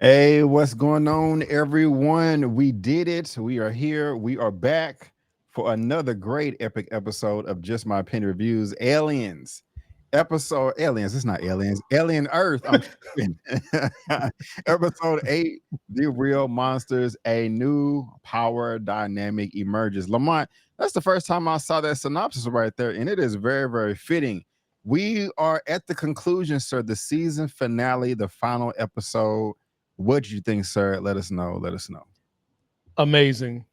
Hey, what's going on, everyone? We did it. We are here. We are back for another great epic episode of Just My Opinion Reviews. Aliens. It's not aliens. Alien Earth. I'm tripping. Episode 8. The real monsters. A new power dynamic emerges. Lamont, that's the first time I saw that synopsis right there, and it is very, very fitting. We are at the conclusion, sir. The season finale, the final episode. What do you think, sir? Let us know. Let us know. Amazing.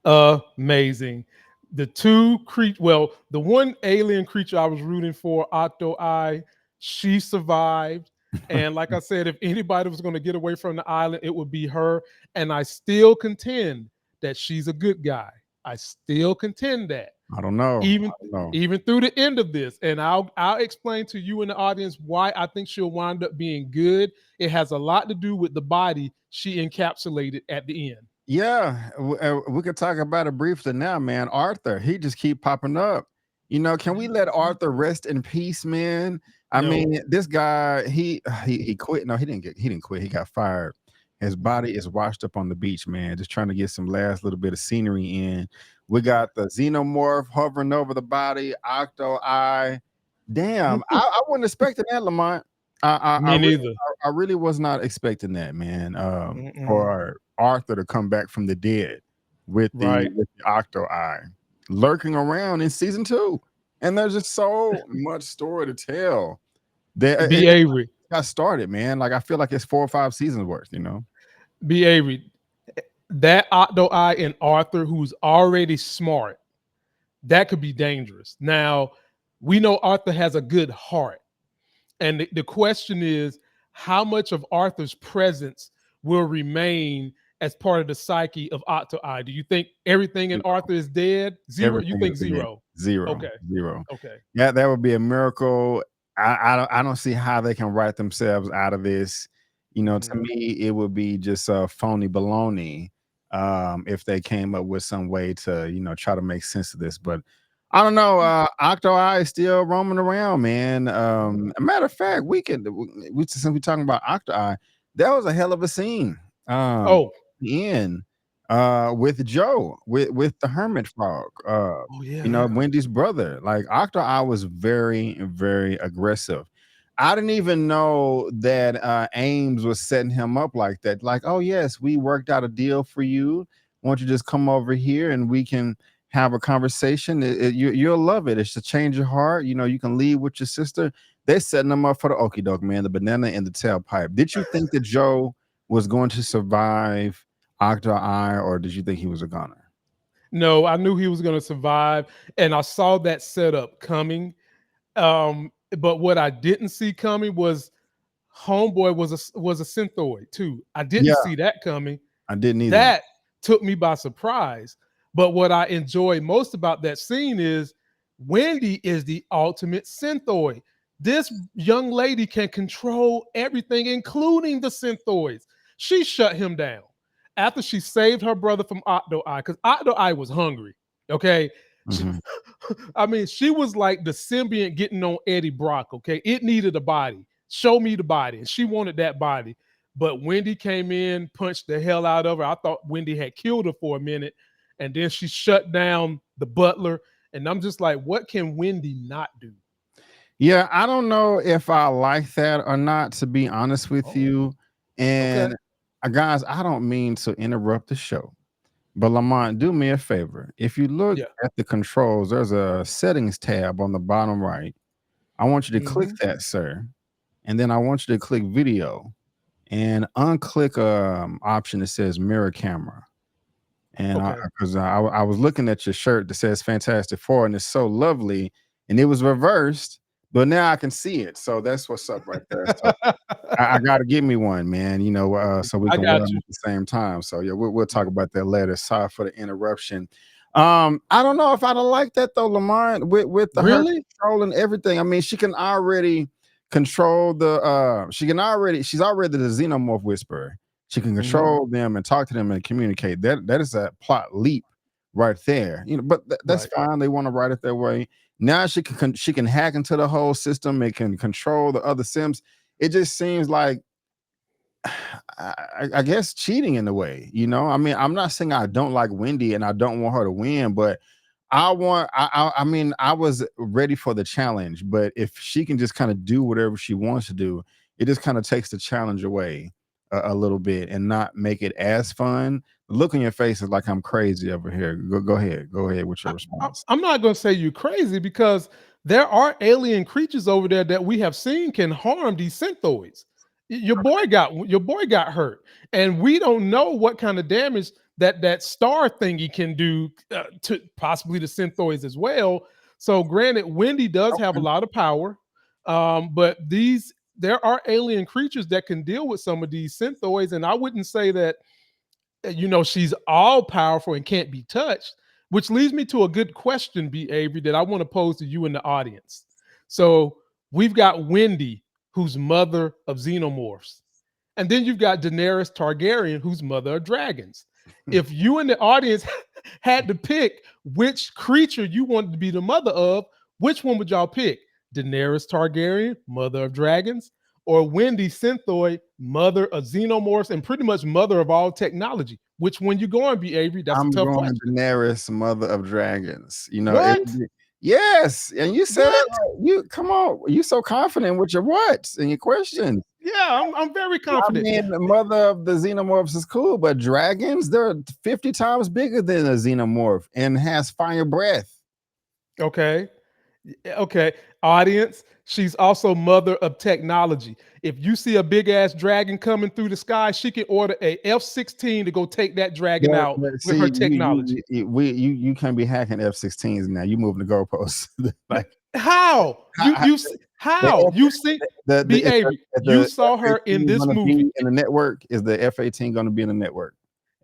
Amazing. The two well, the one alien creature I was rooting for, Octo-Eye, she survived. And like I said, if anybody was going to get away from the island, it would be her. And I still contend that she's a good guy. I still contend that. I don't know. Even I don't know. even through the end of this. And I'll explain to you in the audience why I think she'll wind up being good. It has a lot to do with the body she encapsulated at the end. Yeah, we could talk about it briefly now, man. Arthur, he just keep popping up. Can we let Arthur rest in peace, man? I No. mean, this guy, he quit. No, he didn't quit. He got fired. His body is washed up on the beach, man. Just trying to get some last little bit of scenery in. We got the xenomorph hovering over the body, Octo-Eye. Damn, I wasn't expecting that, Lamont. I Me really, neither. I really was not expecting that, man. Mm-mm. For Arthur to come back from the dead with the Right. Octo-Eye lurking around in season 2, and there's just so much story to tell. That Be it Avery. got started, man. Like I feel like it's 4 or 5 seasons worth. Be Avery. That Octo Eye and Arthur, who's already smart, that could be dangerous. Now, we know Arthur has a good heart. And the question is, how much of Arthur's presence will remain as part of the psyche of Octo Eye? Do you think everything in Arthur is dead? Zero? You Everything think is dead. zero? Zero, Okay. zero. Okay. Yeah, that would be a miracle. I don't see how they can write themselves out of this. To Mhm. me, it would be just a phony baloney if they came up with some way to, try to make sense of this. But I don't know. Octo-Eye is still roaming around, man. A matter of fact, since we talking about Octo-Eye, that was a hell of a scene. Oh, In with Joe, with the hermit frog. oh yeah. Wendy's brother. Like Octo-Eye was very, very aggressive. I didn't even know that Ames was setting him up like that. Like, oh yes, we worked out a deal for you. Why don't you just come over here and we can have a conversation? You'll love it. It's to change your heart. You can leave with your sister. They're setting them up for the okie doke, man. The banana and the tailpipe. Did you think that Joe was going to survive Octo-Eye, or did you think he was a goner? No, I knew he was going to survive, and I saw that setup coming. But what I didn't see coming was Homeboy was a synthoid too. I didn't Yeah, see that coming. I didn't either. That took me by surprise. But what I enjoy most about that scene is Wendy is the ultimate synthoid. This young lady can control everything, including the synthoids. She shut him down after she saved her brother from Octo-Eye, because Octo-Eye was hungry. Okay. She, Mhm. I mean, she was like the symbiont getting on Eddie Brock. Okay. It needed a body. Show me the body. And she wanted that body. But Wendy came in, punched the hell out of her. I thought Wendy had killed her for a minute. And then she shut down the butler. And I'm just like, what can Wendy not do? Yeah, I don't know if I like that or not, to be honest with Oh, you. okay. And guys, I don't mean to interrupt the show, but Lamont, do me a favor. If you look Yeah. at the controls, there's a settings tab on the bottom right. I want you to click Hmm. that, sir. And then I want you to click video and unclick option that says mirror camera. And Okay. because I was looking at your shirt that says Fantastic Four, and it's so lovely, and it was reversed, but now I can see it. So that's what's up right there. So I got to get me one, man. So we I can wear got them you. at the same time. So yeah, we'll talk about that later. Sorry for the interruption. I don't know if I'd have liked that though, Lamont, with the her Really? controlling everything. I mean, she can already control she's already the xenomorph whisperer. She can Hmm. control them and talk to them and communicate. That is a plot leap right there. But that's Right. fine. They want to write it that way. Now she can hack into the whole system. It can control the other sims. It just seems like I guess cheating in a way, you know. I mean, I'm not saying I don't like Wendy and I don't want her to win, but I mean, I was ready for the challenge, but if she can just kind of do whatever she wants to do, it just kind of takes the challenge away a little bit and not make it as fun. The look on your face is like I'm crazy over here. Go ahead with your response. I'm not going to say you crazy because there are alien creatures over there that we have seen can harm these synthoids. Your boy got hurt, and we don't know what kind of damage that star thingy can do to possibly the synthoids as well. So, granted, Wendy does have a Okay. lot of power, but there are alien creatures that can deal with some of these synthoids, and I wouldn't say that she's all powerful and can't be touched, which leads me to a good question, B. Avery, that I want to pose to you in the audience. So we've got Wendy, who's mother of xenomorphs. And then you've got Daenerys Targaryen, who's mother of dragons. If you in the audience had to pick which creature you wanted to be the mother of, which one would y'all pick? Daenerys Targaryen, mother of dragons, or Wendy Synthoid, mother of xenomorphs, and pretty much mother of all technology? Which one you going, B. Avery? That's a I'm tough going question. Daenerys, mother of dragons. You know, it would What? be yes, and you said it What? right. You come on, you so confident with your whats and your questions. Yeah, I'm very I confident. mean, the mother of the xenomorphs is cool, but dragons, they're 50 times bigger than a xenomorph and has fire breath. Okay. Okay, audience, she's also mother of technology. If you see a big ass dragon coming through the sky, she can order a F-16 to go take that dragon out But with see, her technology. you can't be hacking F-16s now. You moving the goalposts. But like how? how, how, the How? You see, the B. Avery, is you the saw her in F-18 this gonna be movie. in the network? Is the F-18 gonna be in the network?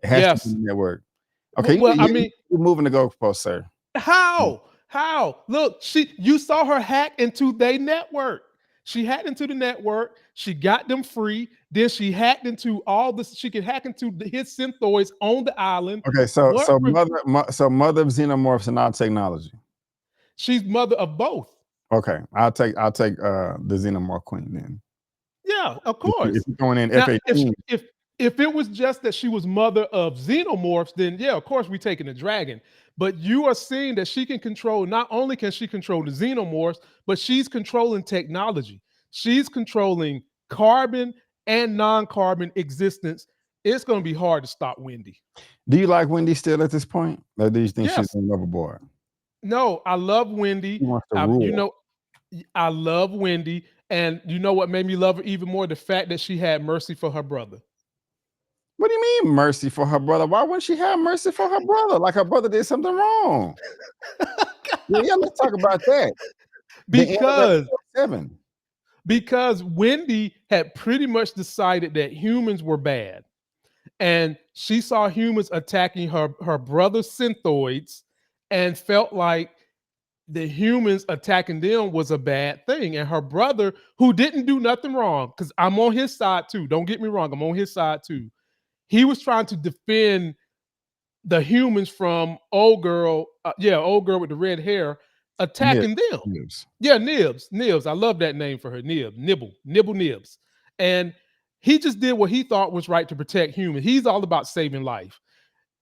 It has to be Yes. in the network. Okay, Well, I mean, you're moving the goalposts, sir. how? How? Look, you saw her hack into their network. She hacked into the network. She got them free. Then she hacked into all this. She could hack into his synthoids on the island. Okay, What? so mother of xenomorphs and non technology. She's mother of both. Okay, I'll take the xenomorph queen then. Yeah, of If course. you're going in Now, if F-18, if if it was just that she was mother of xenomorphs, then yeah, of course we taking the dragon. But you are seeing that she can control. Not only can she control the xenomorphs, but she's controlling technology. She's controlling carbon and non-carbon existence. It's going to be hard to stop Wendy. do you like Wendy still at this point, or do you think she's Yes. on overboard? No, I love She Wendy. wants to You rule. know, I love Wendy, and you know what made me love her even more? The fact that she had mercy for her brother. What do you mean mercy for her brother? Why wouldn't she have mercy for her brother? Like her brother did something wrong. Yeah, let's talk about that. The end of because episode 7. because Wendy had pretty much decided that humans were bad, and she saw humans attacking her brother's synthoids, and felt like the humans attacking them was a bad thing. And her brother, who didn't do nothing wrong, because I'm on his side too. Don't get me wrong, I'm on his side too. He was trying to defend the humans from old girl with the red hair Nibs, attacking them. nibs. Yeah, Nibs. I love that name for her. Nibble Nibs. And he just did what he thought was right to protect humans. He's all about saving life.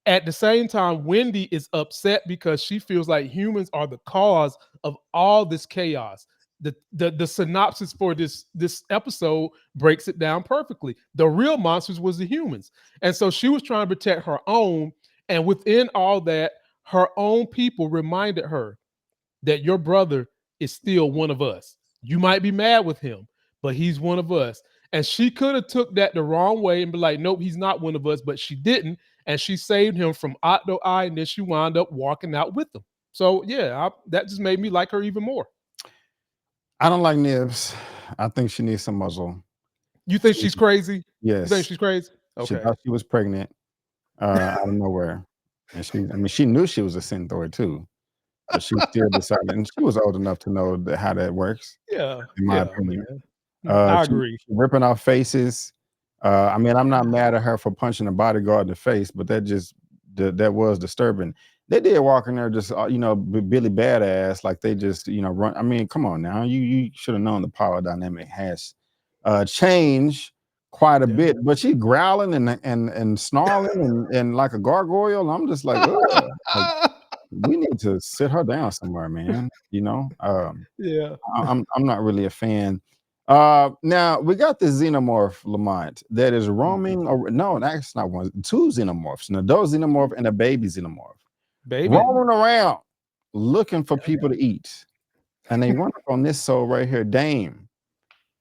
At the same time, Wendy is upset because she feels like humans are the cause of all this chaos. The synopsis for this episode breaks it down perfectly. The real monsters was the humans. And so she was trying to protect her own. And within all that, her own people reminded her that your brother is still one of us. You might be mad with him, but he's one of us. And she could have took that the wrong way and be like, nope, he's not one of us, but she didn't. And she saved him from Octo-Eye, and then she wound up walking out with him. So yeah, that just made me like her even more. I don't like Nibs. I think she needs some muzzle. You think she's crazy? You think Yes, she's crazy? she Okay. thought she was pregnant out of nowhere, and I mean, she knew she was a synthoid too, but she still decided, and she was old enough to know how that works, Yeah, in my yeah, opinion. man. I agree. She ripping off faces. I mean, I'm not mad at her for punching a bodyguard in the face, but that was disturbing. They did walk in there just Billy Badass, like they just run. I mean, come on now, you should have known the power dynamic has changed quite a Yeah. bit, but she growling and snarling and like a gargoyle. I'm just like, ugh, like we need to sit her down somewhere, man. You know, Yeah. I'm not really a fan. Now we got the xenomorph Lamont that is Mhm. roaming. Or, no, that's not one. Two xenomorphs, an adult xenomorph and a baby xenomorph, Baby. roaming around looking for people to eat. And they run up on this soul right here, Dame,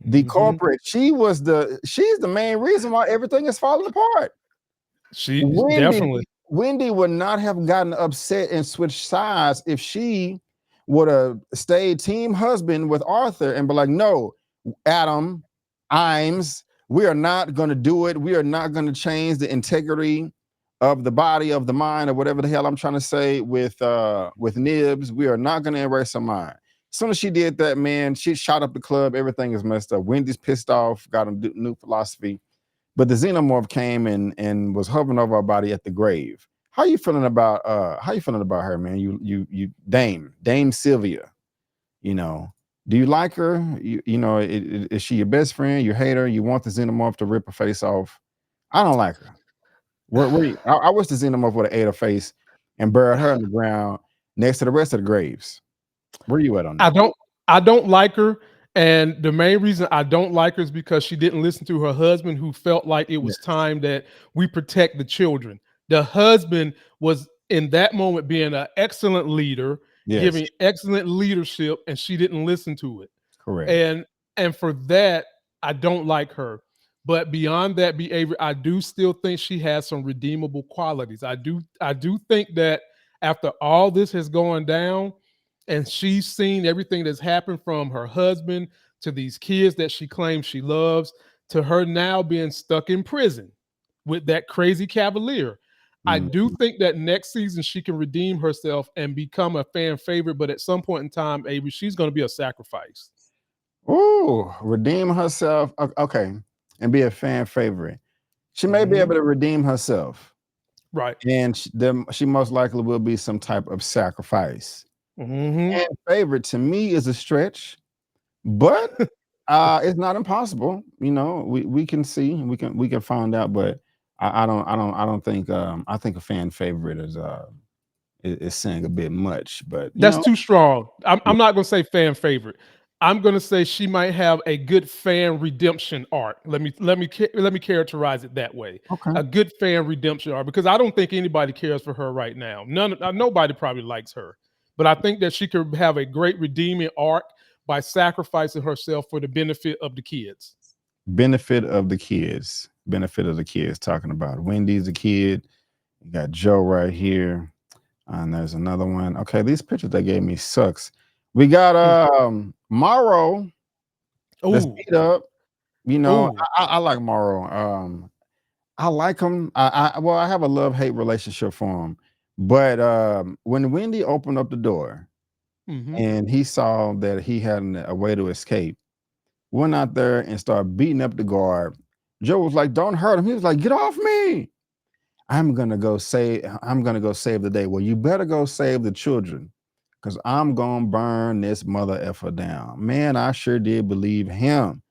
the Mhm. corporate. She's the main reason why everything is falling apart. She Wendy definitely. Wendy would not have gotten upset and switched sides if she would have stayed team husband with Arthur and be like, no, Adam, Imes, we are not going to do it. We are not going to change the integrity of the body, of the mind, or whatever the hell I'm trying to say with Nibs. We are not going to erase her mind. As soon as she did that, man, she shot up the club. Everything is messed up. Wendy's pissed off, got a new philosophy. But the xenomorph came and was hovering over our body at the grave. How you feeling about her, man? You Dame Sylvia, you know. Do you like her? You know, is she your best friend? You hate her? You want the xenomorph to rip her face off? I don't like her. I wish the xenomorph would have ate her face and buried her in the ground next to the rest of the graves. Where you at on I that? don't I don't like her, and the main reason I don't like her is because she didn't listen to her husband, who felt like it Yeah. was time that we protect the children. The husband was in that moment being an excellent leader, Yes, giving excellent leadership, and she didn't listen to it. correct. And for that, I don't like her. But beyond that behavior, I do still think she has some redeemable qualities. I do think that after all this has gone down, and she's seen everything that's happened from her husband to these kids that she claims she loves to her now being stuck in prison with that crazy cavalier. I Mm. do think that next season she can redeem herself and become a fan favorite, but at some point in time, Avery, she's going to be a sacrifice. Ooh, redeem herself. Okay, and be a fan favorite. She may be Hmm. able to redeem herself, Right. and she most likely will be some type of sacrifice. Hmm. Fan favorite to me is a stretch, but it's not impossible. You know, we can see, we can find out, but I don't think I think a fan favorite is saying a bit much, but you That's know, too strong. I'm, yeah, I'm not going to say fan favorite. I'm going to say she might have a good fan redemption arc. Let me characterize it that way. okay. A good fan redemption arc, because I don't think anybody cares for her right now. Nobody probably likes her, but I think that she could have a great redeeming arc by sacrificing herself for the benefit of the kids. Benefit of the kids. Talking about Wendy's a kid. You got Joe right here. And there's another one. Okay, these pictures they gave me sucks. We got Marro that's Oh, beat up. You know, oh, I like Marro. I like him. I have a love-hate relationship for him. But when Wendy opened up the door hmm, and he saw that he had a way to escape, went out there and started beating up the guard. Joe was like, "Don't hurt him." He was like, "Get off me. I'm gonna go save the day." Well, you better go save the children because I'm gonna burn this mother effer down. Man, I sure did believe him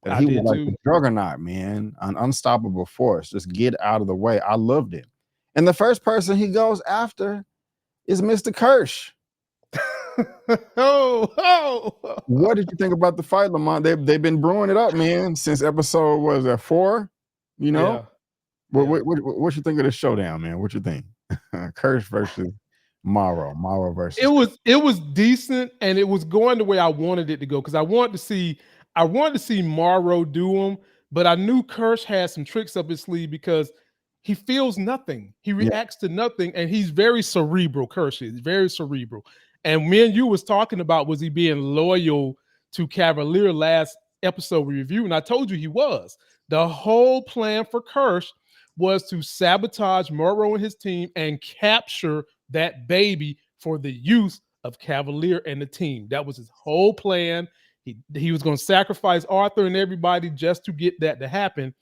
that I he was did like too. the juggernaut, man, an unstoppable force. Just get out of the way. I loved it. And the first person he goes after is Mr. Kersh. Oh, oh, What did you think about the fight, Lamont? They've been brewing it up, man, since episode was that 4. You know, yeah, yeah. what you think of the showdown, man? What you think? Kersh versus Marro it versus was it was decent, and it was going the way I wanted it to go, because I wanted to see Marro do them, but I knew Kersh had some tricks up his sleeve because he feels nothing. He yeah, reacts to nothing, and he's very cerebral. Kersh is very cerebral. And me and you was talking about, was he being loyal to Cavalier last episode review, and I told you he was. The whole plan for Kersh was to sabotage Marro and his team and capture that baby for the use of Cavalier and the team. That was his whole plan. He was going to sacrifice Arthur and everybody just to get that to happen.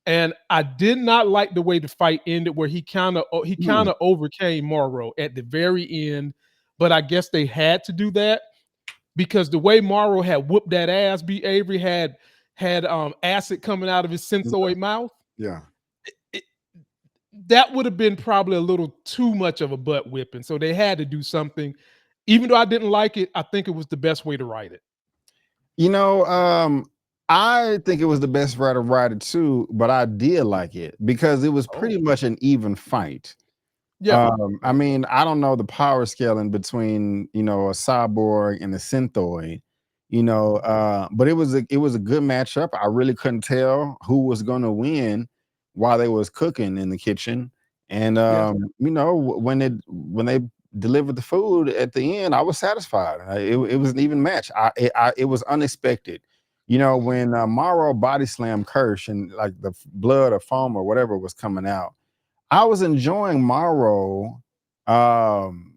And I did not like the way the fight ended, where he kind mm, of overcame Marro at the very end. But I guess they had to do that because the way Marro had whooped that ass, B. Avery had acid coming out of his synthoid mouth. Yeah. It, that would have been probably a little too much of a butt whipping. So they had to do something. Even though I didn't like it, I think it was the best way to write it. You know, I think it was the best writer writer too, but I did like it because it was Oh, pretty much an even fight. yeah. I mean, I don't know the power scaling between, you know, a cyborg and a synthoid, you know, but it was a good matchup. I really couldn't tell who was going to win while they was cooking in the kitchen. And Yeah. you know, when they delivered the food at the end, I was satisfied. It was an even match. It was unexpected. You know, when Marro body slammed Kersh and like the blood or foam or whatever was coming out, I was enjoying Marro um,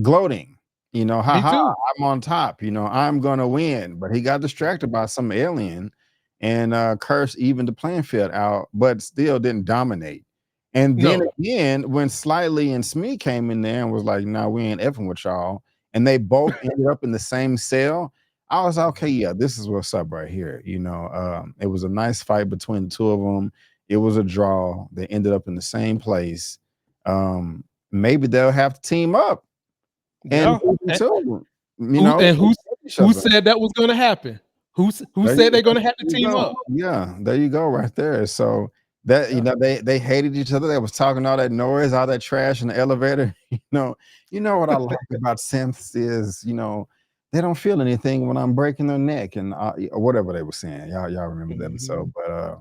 gloating, you know, Me haha, too. I'm on top, you know, I'm gonna win. But he got distracted by some alien and Curse evened the playing field out, but still didn't dominate. And then No. again, when Slightly and Smee came in there and was like, nah, we ain't effing with y'all, and they both ended up in the same cell, I was like, okay, yeah, this is what's up right here. You know, it was a nice fight between the two of them. It was a draw. They ended up in the same place. Maybe they'll have to team up and Yeah. season two, you Who know, and who each who other. said that was going to happen? Who There said you, they're going to have to there you team go. up? Yeah, there you go, right there. So that you Yeah. know, they hated each other. They was talking all that noise, all that trash in the elevator. You know what I like about synths is, you know, they don't feel anything when I'm breaking their neck and or whatever they were saying. Y'all remember that Mhm. episode? But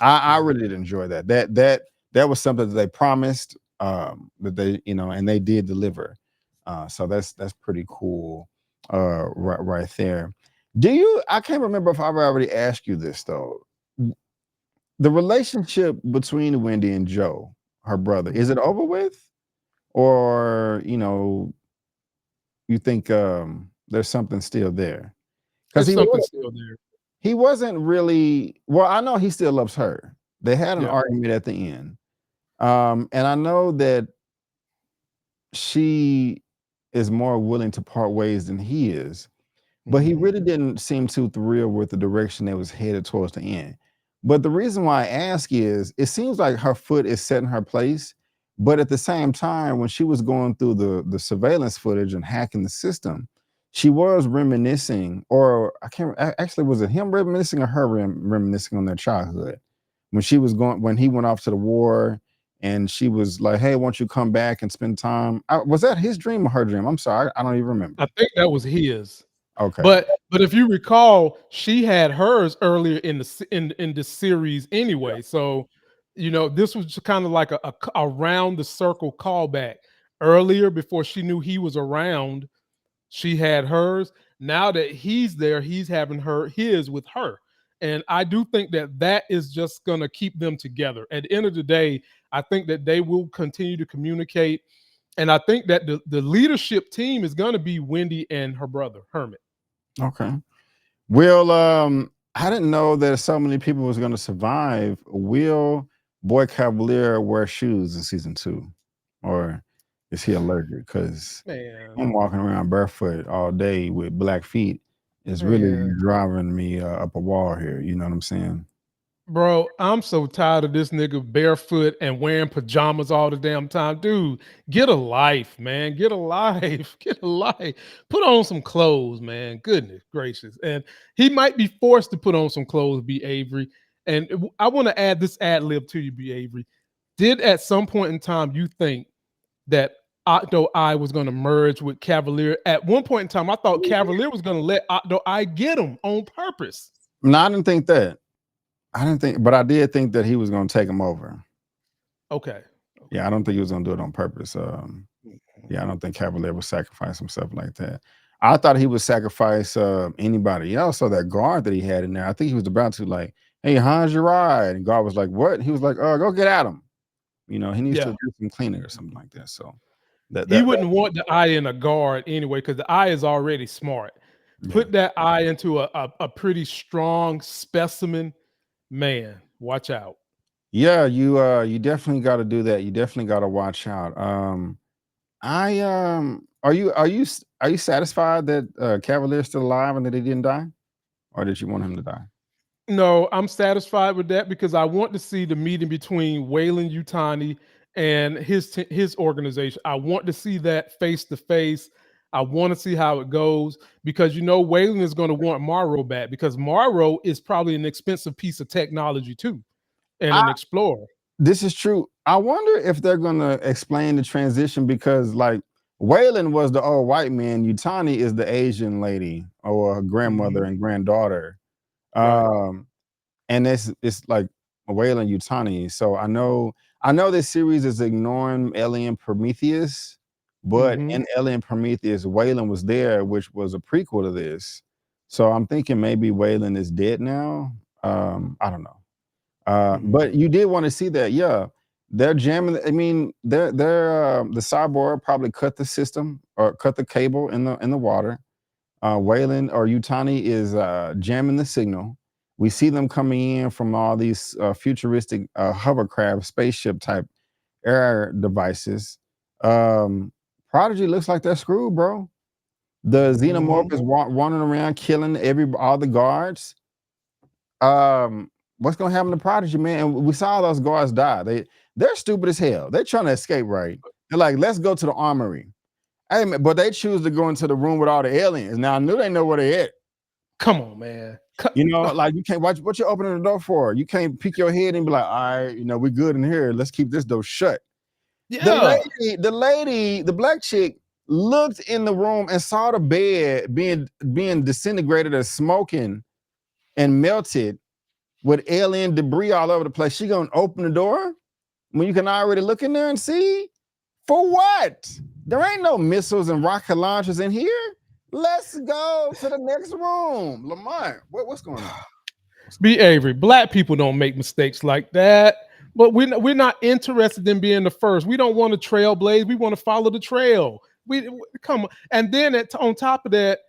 I Yeah. really did enjoy that. That was something that they promised that they, you know, and they did deliver. So that's pretty cool right there. Do you I can't remember if I've already asked you this though. The relationship between Wendy and Joe, her brother, is it Mhm. over with? Or, you know, you think there's something still there? Because There's something still there. he wasn't really, well, I know he still loves her. They had an Yeah. argument at the end. And I know that she is more willing to part ways than he is. But he Mhm. really didn't seem too thrilled with the direction that was headed towards the end. But the reason why I ask is it seems like her foot is set in her place, but at the same time, when she was going through the surveillance footage and hacking the system, she was reminiscing, or I can't actually, was it him reminiscing or her reminiscing on their childhood? When she was going, when he went off to the war and she was like, "Hey, won't you come back and spend time?" Was that his dream or her dream? I'm sorry, I don't even I remember. think that was his. Okay. But if you recall, she had hers earlier in in the series anyway. So, you know, this was kind of like a around the circle callback. Earlier, before she knew he was around, she had hers. Now that he's there, he's having his with her. And I do think that that is just going to keep them together. At the end of the day, I think that they will continue to communicate. And I think that the leadership team is going to be Wendy and her brother, Hermit. Okay. Will I didn't know that so many people was going to survive. Will Boy Cavalier wear shoes in season 2, or is he allergic? Because Man, I'm walking around barefoot all day with black feet. It's really man. driving me up a wall here. You know what I'm saying? Bro, I'm so tired of this nigga barefoot and wearing pajamas all the damn time. Dude, get a life, man. Get a life. Get a life. Put on some clothes, man. Goodness gracious. And he might be forced to put on some clothes, B. Avery. And I want to add this ad lib to you, B. Avery. Did at some point in time you think that Octo-Eye was going to merge with Cavalier? At one point in time, I thought Cavalier was going to let Octo-Eye get him on purpose. No, I didn't think that. I didn't think, but I did think that he was going to take him over. Okay. Yeah, Okay. I don't think he was going to do it on purpose. Mhm. Yeah, I don't think Cavalier would sacrifice himself like that. I thought he would sacrifice anybody else. So that guard that he had in there, I think he was about to like, "Hey, how's your ride?" And guard was like, "What?" He was like, go get at him." You know, he needs to Yeah. do some cleaning or something like that. So that He that, wouldn't that want the eye in a guard anyway, because the eye is already smart. yeah. Put that eye into a pretty strong specimen, man. Watch out. Yeah, you definitely got to do that. You definitely got to watch out. I are you satisfied that Cavalier's still alive and that he didn't die? or did you want him to die? No, I'm satisfied with that because I want to see the meeting between Weyland-Yutani and his organization. I want to see that face to face. I want to see how it goes because Weyland is going to want Marro back because Marro is probably an expensive piece of technology too, and I, an explorer. this is true. I wonder if they're gonna explain the transition because like Wayland was the old white man, Utani is the Asian lady or her grandmother Mhm. and granddaughter. Right. Um, and it's like Weyland Yutani. So I know this series is ignoring Alien Prometheus, but Hmm. in Alien Prometheus, Weyland was there, which was a prequel to this. So I'm thinking maybe Weyland is dead now. I don't know. Hmm. But you did want to see that, yeah. They're jamming. I mean, they're the cyborg probably cut the system or cut the cable in the water. Wayland or Utani is jamming the signal. We see them coming in from all these futuristic hovercraft, spaceship type air devices. Um, Prodigy looks like they're screwed, bro. The xenomorph Hmm. is wandering around killing all the guards. What's gonna happen to Prodigy, man? And we saw those guards die. They're stupid as hell. They're trying to escape, right? They're like, let's go to the armory. Hey, man, but they choose to go into the room with all the aliens. Now I knew they know where they at. Come on, man. Like you can't watch what you're opening the door for. You can't peek your head and be like, all right, we're good in here. Let's keep this door shut. Yeah. The black chick looked in the room and saw the bed being disintegrated and smoking and melted with alien debris all over the place. She gonna open the door when you can already look in there and see? For what? There ain't no missiles and rocket launchers in here. Let's go to the next room. Lamont, what's going on? Be Avery. Black people don't make mistakes like that. But we're not interested in being the first. We don't want to trailblaze. We want to follow the trail. Come on. And then on top of that,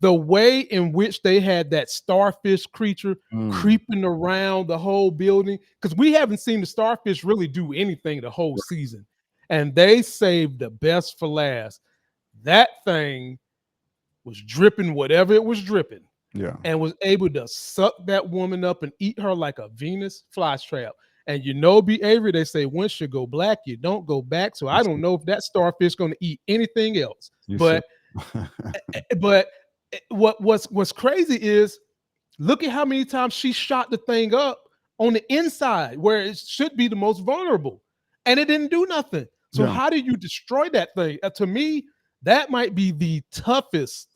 the way in which they had that starfish creature Mm, creeping around the whole building, because we haven't seen the starfish really do anything the whole season. And they saved the best for last. That thing was dripping whatever it was dripping yeah. and was able to suck that woman up and eat her like a Venus flytrap. And B. Avery, they say once you go black, you don't go back. So You I don't see, know if that starfish going to eat anything else. you see. But what's crazy is look at how many times she shot the thing up on the inside where it should be the most vulnerable, and it didn't do nothing. So Yeah, how do you destroy that thing? To me, that might be the toughest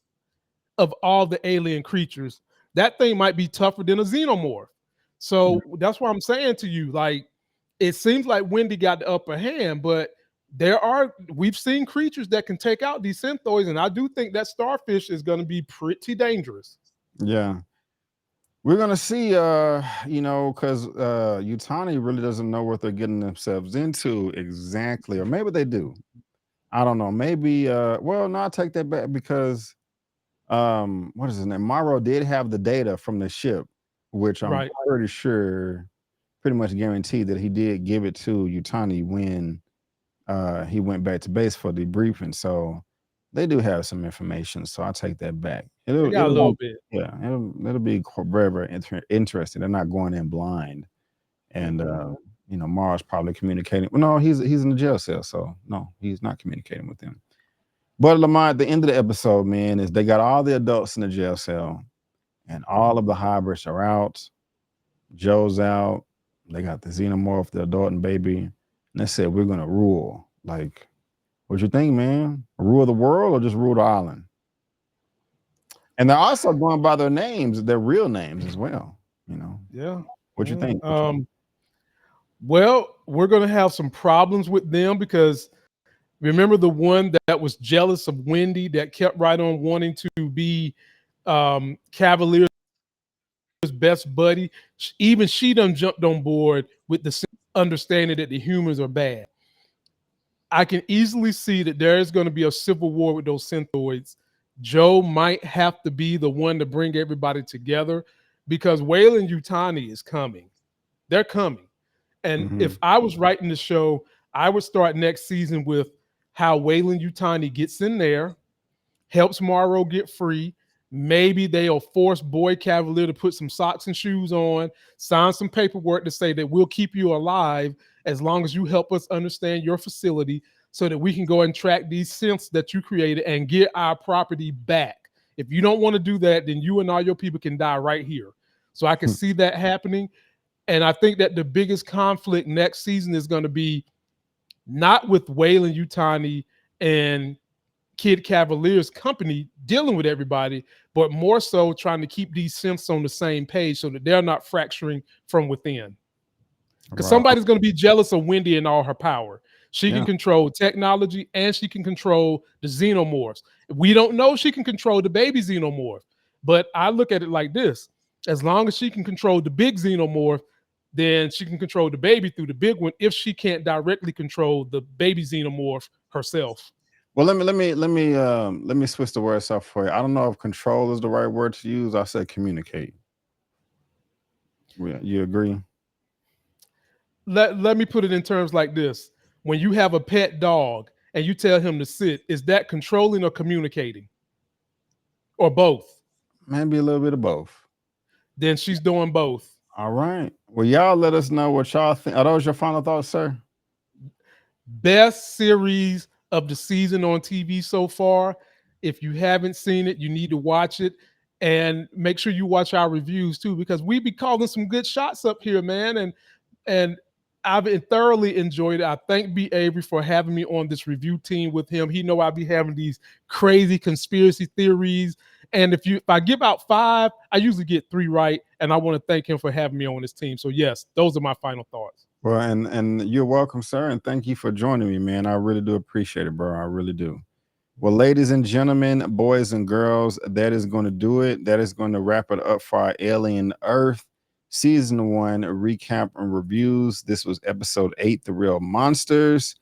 of all the alien creatures. That thing might be tougher than a xenomorph. yeah, So that's why I'm saying to you, like, it seems like Wendy got the upper hand, but we've seen creatures that can take out these synthoids, and I do think that starfish is going to be pretty dangerous. yeah. We're gonna see, because Utani really doesn't know what they're getting themselves into exactly, or maybe they do. I don't know. Maybe, well, no, I take that back because what is his name? Marro did have the data from the ship, which I'm Right. pretty sure, pretty much guaranteed that he did give it to Utani when he went back to base for debriefing. So they do have some information. So I take that back. They got a little bit. Yeah, it'll be very, very interesting. They're not going in blind, and Mhm. Mars probably communicating. Well, no, he's in the jail cell, so no, he's not communicating with them. But Lamar, at the end of the episode, man, is they got all the adults in the jail cell, and all of the hybrids are out. Joe's out. They got the xenomorph, the adult and baby, and they said we're gonna rule. Like, what you think, man? Rule the world or just rule the island? And they're also going by their names, their real names as well. You know, Yeah. what you Yeah. think? Well, we're going to have some problems with them because remember the one that was jealous of Wendy that kept right on wanting to be Cavalier's best buddy. Even she done jumped on board with the understanding that the humans are bad. I can easily see that there is going to be a civil war with those synthoids. Joe might have to be the one to bring everybody together because Weyland-Yutani is coming. They're coming. And Mhm. if I was writing the show, I would start next season with how Weyland-Yutani gets in there, helps Marro get free, Maybe they'll force Boy Cavalier to put some socks and shoes on, sign some paperwork to say that we'll keep you alive as long as you help us understand your facility so that we can go and track these synths that you created and get our property back. If you don't want to do that, then you and all your people can die right here. So I can see that happening. And I think that the biggest conflict next season is going to be not with Weyland-Yutani and Kid Cavalier's company dealing with everybody, but more so trying to keep these synths on the same page so that they're not fracturing from within. Because Right. somebody's going to be jealous of Wendy and all her power. She can Yeah. control technology and she can control the xenomorphs. We don't know if she can control the baby xenomorph, but I look at it like this: as long as she can control the big xenomorph, then she can control the baby through the big one if she can't directly control the baby xenomorph herself. Well, let me switch the words up for you. I don't know if control is the right word to use. I said communicate. You agree? Let me put it in terms like this: when you have a pet dog and you tell him to sit, is that controlling or communicating, or both? Maybe a little bit of both. Then she's doing both. All right. Well, y'all let us know what y'all think. Are those your final thoughts, sir? Best series of the season on TV so far. If you haven't seen it, you need to watch it, and make sure you watch our reviews too, because we be calling some good shots up here, man. And I've thoroughly enjoyed it. I thank B. Avery for having me on this review team with him. He know I be having these crazy conspiracy theories, and if I give out 5, I usually get 3 right. And I want to thank him for having me on his team. So yes, those are my final thoughts. Well, and you're welcome, sir, and thank you for joining me, man. I really do appreciate it, bro. I really do. Well, ladies and gentlemen, boys and girls, that is going to do it. That is going to wrap it up for our Alien Earth season 1 recap and reviews. This was episode 8, The Real Monsters.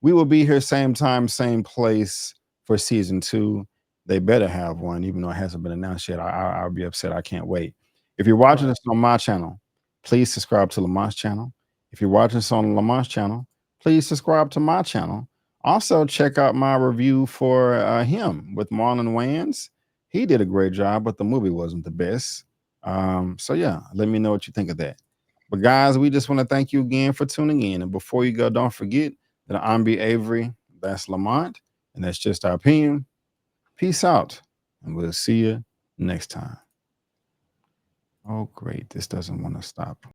We will be here same time, same place for season 2. They better have one, even though it hasn't been announced yet. I'll be upset. I can't wait. If you're watching Right. this on my channel, please subscribe to Lamont's channel. If you're watching this on Lamont's channel, please subscribe to my channel. Also, check out my review for him with Marlon Wayans. He did a great job, but the movie wasn't the best. So yeah, let me know what you think of that. But guys, we just want to thank you again for tuning in. And before you go, don't forget that I'm B. Avery, that's Lamont, and that's just our opinion. Peace out, and we'll see you next time. Oh, great. This doesn't want to stop.